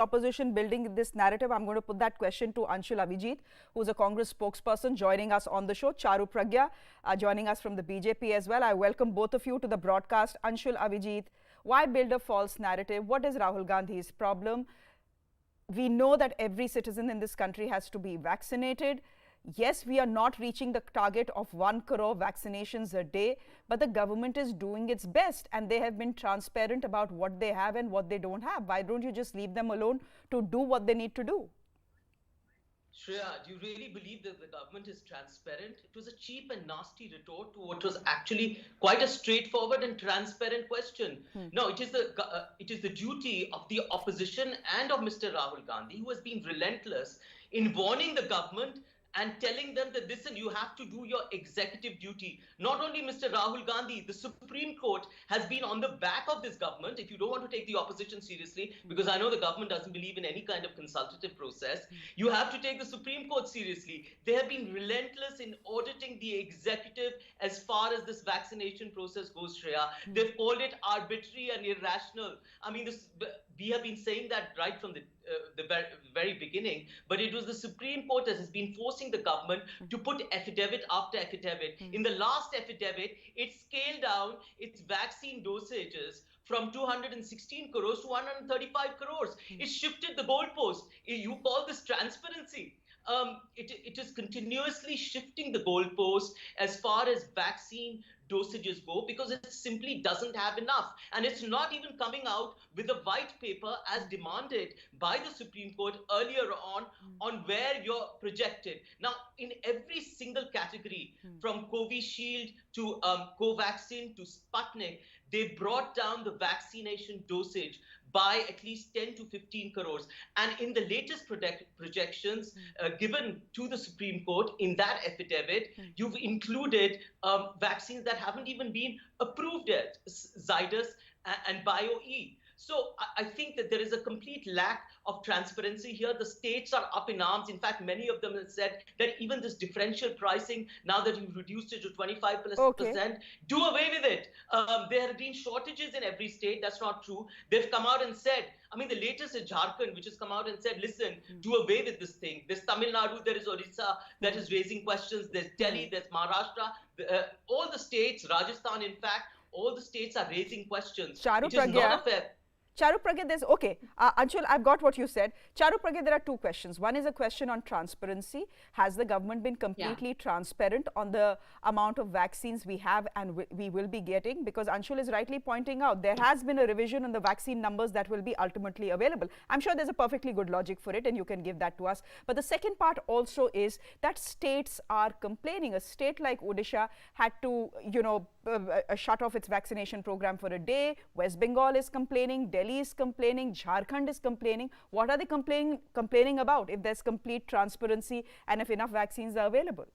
opposition building this narrative? I'm going to put that question to Anshul Avijit, who's a Congress spokesperson joining us on the show. Charu Pragya joining us from the BJP as well. I welcome both of you to the broadcast. Anshul Avijit, why build a false narrative? What is Rahul Gandhi's problem? We know that every citizen in this country has to be vaccinated. Yes, we are not reaching the target of 1 crore vaccinations a day, but the government is doing its best and they have been transparent about what they have and what they don't have. Why don't you just leave them alone to do what they need to do? Shreya, do you really believe that the government is transparent? It was a cheap and nasty retort to what was actually quite a straightforward and transparent question. No, it is the duty of the opposition and of Mr. Rahul Gandhi, who has been relentless in warning the government and telling them that, listen, you have to do your executive duty. Not only Mr. Rahul Gandhi, the Supreme Court has been on the back of this government, if you don't want to take the opposition seriously, because I know the government doesn't believe in any kind of consultative process, you have to take the Supreme Court seriously. They have been relentless in auditing the executive as far as this vaccination process goes, Shreya. They've called it arbitrary and irrational. I mean, we have been saying that right from the very beginning, but it was the Supreme Court that has been forcing the government to put affidavit after affidavit. In the last affidavit, it scaled down its vaccine dosages from 216 crores to 135 crores. It shifted the goalpost. You call this transparency? It is continuously shifting the goalpost as far as vaccine dosages go, because it simply doesn't have enough. And it's not even coming out with a white paper as demanded by the Supreme Court earlier on where you're projected. Now, in every single category, from Covishield to Covaxin to Sputnik, they brought down the vaccination dosage by at least 10 to 15 crores. And in the latest projections given to the Supreme Court in that affidavit, you've included vaccines that haven't even been approved yet, Zydus and BioE. So I think that there is a complete lack of transparency here. The states are up in arms. In fact, many of them have said that even this differential pricing, now that you've reduced it to 25%, do away with it. There have been shortages in every state. That's not true. They've come out and said, I mean, the latest is Jharkhand, which has come out and said, listen, do away with this thing. There's Tamil Nadu, there is Orissa that is raising questions. There's Delhi, there's Maharashtra. All the states, Rajasthan, in fact, all the states are raising questions. It is not a fair... Charu Pragya, Anshul, I've got what you said. Charu Pragya, there are two questions. One is a question on transparency. Has the government been completely transparent on the amount of vaccines we have and we will be getting? Because Anshul is rightly pointing out, there has been a revision on the vaccine numbers that will be ultimately available. I'm sure there's a perfectly good logic for it and you can give that to us. But the second part also is that states are complaining. A state like Odisha had to, shut off its vaccination program for a day. West Bengal is complaining. Delhi is complaining, Jharkhand is complaining. What are they complaining about if there's complete transparency and if enough vaccines are available?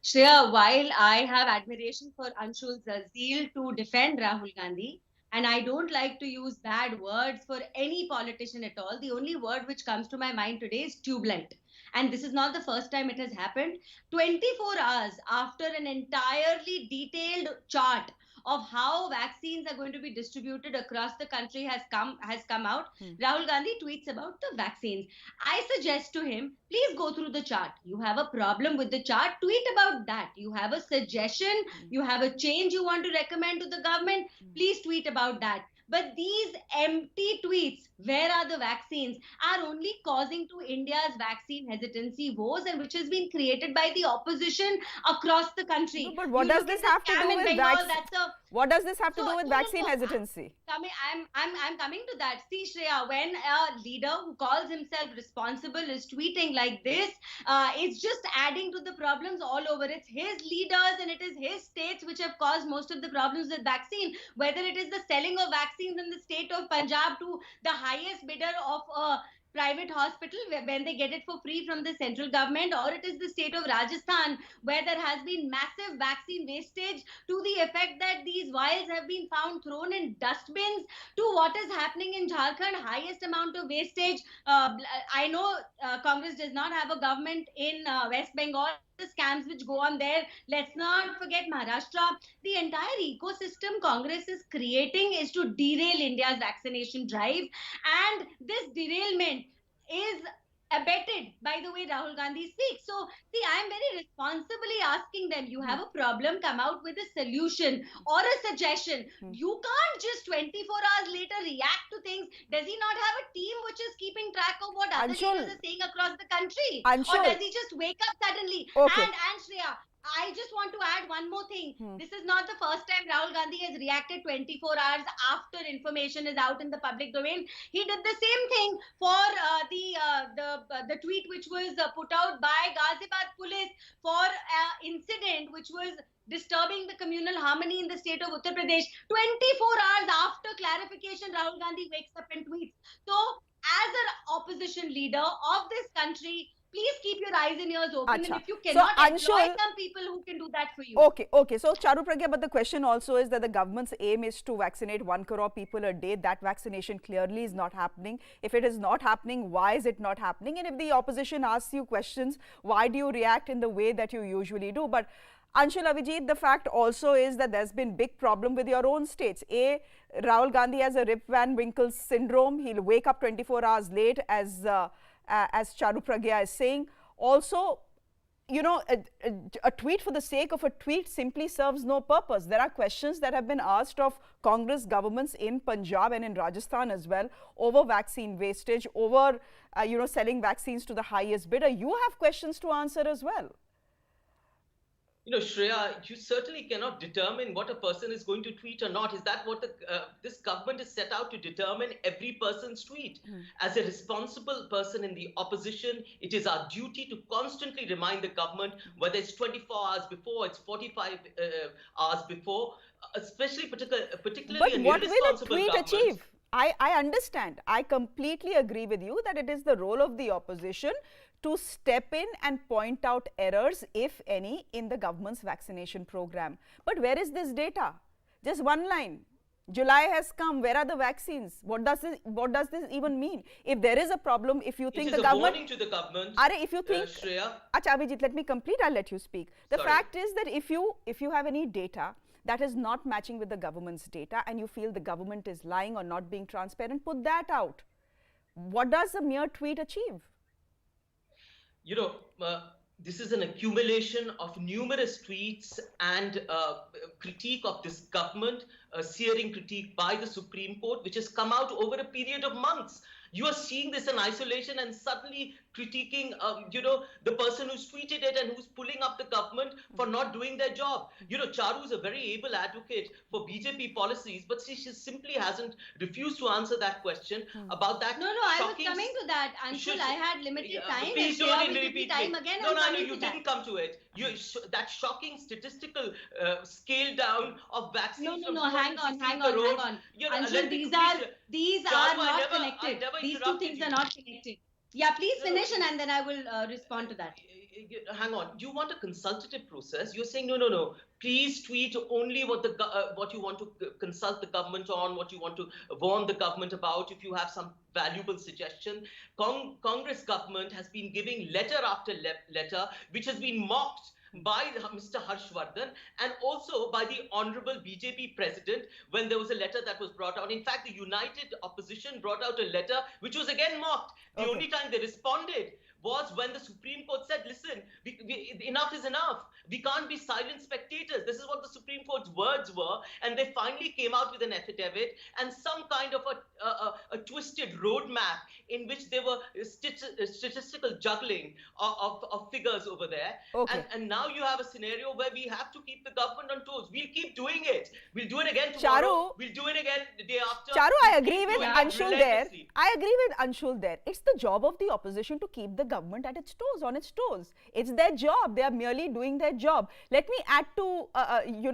Shreya, while I have admiration for Anshul's zeal to defend Rahul Gandhi, and I don't like to use bad words for any politician at all, the only word which comes to my mind today is turbulent. And this is not the first time it has happened. 24 hours after an entirely detailed chart of how vaccines are going to be distributed across the country has come out, Rahul Gandhi tweets about the vaccines. I suggest to him, please go through the chart. You have a problem with the chart, tweet about that. You have a suggestion, you have a change you want to recommend to the government, please tweet about that. But these empty tweets, where are the vaccines, are only causing to India's vaccine hesitancy woes, and which has been created by the opposition across the country. No, but what does this have to do with vaccine? What does this have to do with vaccine hesitancy? I'm coming to that. See, Shreya, when a leader who calls himself responsible is tweeting like this, it's just adding to the problems all over. It's his leaders and it is his states which have caused most of the problems with vaccine, whether it is the selling of vaccines in the state of Punjab to the highest bidder of a private hospital when they get it for free from the central government, or it is the state of Rajasthan where there has been massive vaccine wastage to the effect that these vials have been found thrown in dustbins, to what is happening in Jharkhand, highest amount of wastage. I know Congress does not have a government in West Bengal, the scams which go on there. Let's not forget Maharashtra. The entire ecosystem Congress is creating is to derail India's vaccination drive, and this derailment is abetted by the way Rahul Gandhi speaks. So, see, I am very responsibly asking them, you have a problem, come out with a solution or a suggestion. You can't just 24 hours later react to things. Does he not have a team which is keeping track of what other Anshul. leaders are saying across the country? Anshul. Or does he just wake up suddenly? Okay. And Shreya, I just want to add one more thing. This is not the first time Rahul Gandhi has reacted 24 hours after information is out in the public domain. He did the same thing for the tweet which was put out by Ghaziabad police for incident which was disturbing the communal harmony in the state of Uttar Pradesh. 24 hours after clarification, Rahul Gandhi wakes up and tweets. So, as an opposition leader of this country, please keep your eyes and ears open. Acha. And if you So, cannot employ Anshul, some people who can do that for you. Okay. So, Charu Pragya, but the question also is that the government's aim is to vaccinate 1 crore people a day. That vaccination clearly is not happening. If it is not happening, why is it not happening? And if the opposition asks you questions, why do you react in the way that you usually do? But Anshul, Avijit, the fact also is that there's been big problem with your own states. Rahul Gandhi has a Rip Van Winkle syndrome. He'll wake up 24 hours late, as Charu Pragya is saying. Also, you know, a tweet for the sake of a tweet simply serves no purpose. There are questions that have been asked of Congress governments in Punjab and in Rajasthan as well over vaccine wastage, over, selling vaccines to the highest bidder. You have questions to answer as well. You know, Shreya, you certainly cannot determine what a person is going to tweet or not. Is that what this government is set out to determine? Every person's tweet. As a responsible person in the opposition, it is our duty to constantly remind the government, whether it's 24 hours before, it's 45 hours before, especially particularly But what will a tweet achieve? I understand. I completely agree with you that it is the role of the opposition to step in and point out errors, if any, in the government's vaccination program. But where is this data? Just one line. July has come. Where are the vaccines? What does this even mean? If there is a problem, if you think the government, warning to the government. If you think, Shreya. Acha, Abhijit, let me complete. I'll let you speak. The fact is that if you have any data that is not matching with the government's data, and you feel the government is lying or not being transparent, put that out. What does a mere tweet achieve? You know, this is an accumulation of numerous tweets and critique of this government, a searing critique by the Supreme Court, which has come out over a period of months. You are seeing this in isolation and suddenly critiquing, the person who's tweeted it and who's pulling up the government for not doing their job. You know, Charu is a very able advocate for BJP policies, but she simply hasn't refused to answer that question about that. No, I was coming to that. Anshul, I had limited time. Please don't repeat time again. No, you didn't come to it. That shocking statistical scale down of vaccines. No, hang on. Anshul, these are not connected. These two things are not connected. Yeah, please finish and then I will respond to that. Hang on. You want a consultative process. You're saying, no. Please tweet only what you want to consult the government on, what you want to warn the government about. If you have some valuable suggestion. Congress government has been giving letter after letter, which has been mocked by Mr. Harshvardhan and also by the Honorable BJP President when there was a letter that was brought out. In fact, the United Opposition brought out a letter which was again mocked. The only time they responded was when the Supreme Court said, listen, enough is enough. We can't be silent spectators. This is what the Supreme Court's words were. And they finally came out with an affidavit and some kind of a twisted roadmap in which they were statistical juggling of figures over there. And now you have a scenario where we have to keep the government on toes. We'll keep doing it. We'll do it again tomorrow. We'll do it again the day after. Charu, I agree with Anshul there. It's the job of the opposition to keep the government at its toes, on its toes. It's their job. They are merely doing their job. Let me add to,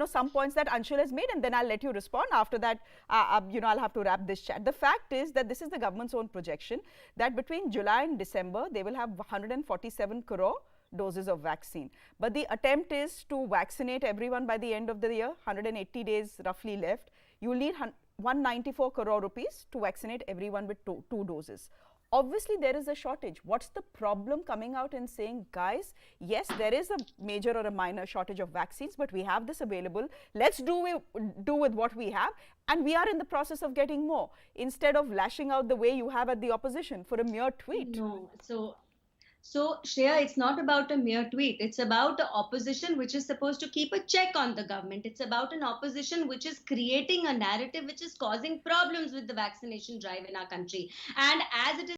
some points that Anshul has made, and then I'll let you respond. After that, I'll have to wrap this chat. The fact is that this is the government's own projection that between July and December, they will have 147 crore doses of vaccine. But the attempt is to vaccinate everyone by the end of the year, 180 days roughly left. You need 194 crore rupees to vaccinate everyone with two doses. obviously there is a shortage. What's the problem coming out and saying, guys, yes, there is a major or a minor shortage of vaccines, but we have this available. Let's do with what we have, and we are in the process of getting more, instead of lashing out the way you have at the opposition for a mere tweet. No, so Shreya, it's not about a mere tweet. It's about the opposition which is supposed to keep a check on the government. It's about an opposition which is creating a narrative which is causing problems with the vaccination drive in our country. And as it is